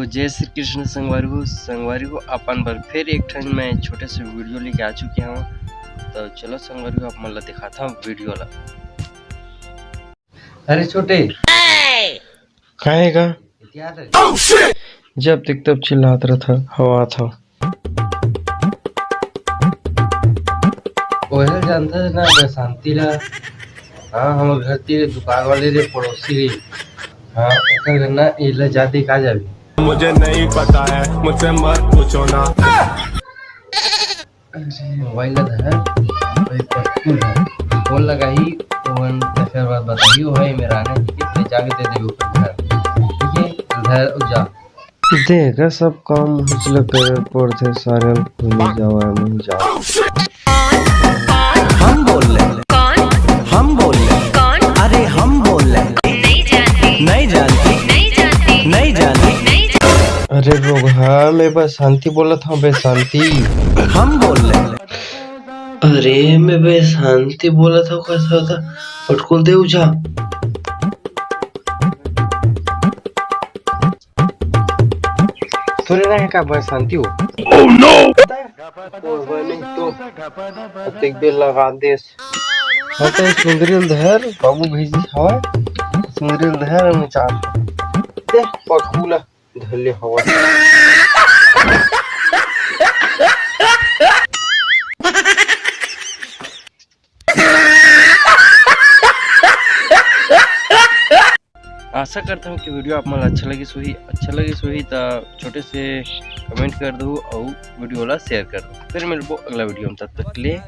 तो जय श्री कृष्ण संगवारी को अपन बर फिर एक ठन मैं छोटे से वीडियो लेके आ चुके हूँ। तो चलो संगवारी को आप मन ला दिखाता हूँ वीडियो ला। अरे छोटे खाएगा जब तक तब चिल्लाता रहता हवा था। ओहे जानता है ना शांति ला। हाँ हम घर तीर दुकान वाले रे पड़ोसी रे। हाँ ओकर ना इला जाते का जाबी मुझे नहीं पता है, मुझसे मत पूछो ना। मोबाइल है फोन लगाई फोन फिर बात बताइए वो है मेरा आने ले जाके दे दे ऊपर ठीक है उधर जा देखा सब काम हौसला कर पड़ते सारे भूल जाओ नहीं जाओ। हम बोल रहे कौन हम बोल रहे कौन अरे हम बोल रहे नहीं जानती अरे लोग हाँ मैं बस शांति बोला था बे शांति हम बोल रहे अरे मैं बे शांति बोला था कैसा होता पटकुल दे उठा थोड़े ना है का बस शांति हो ओह नो नहीं तो एक बेल लगा दे होते सुंदरी धर बाबू भेजी हवा सुंदरी धर में चार दे पटकुला धले हवा आशा करता हूँ कि वीडियो आप मन अच्छा लगी सोही तो छोटे से कमेंट कर दो और वीडियो ला शेयर कर दो। फिर मिलबो अगला वीडियो में, तब तक के लिए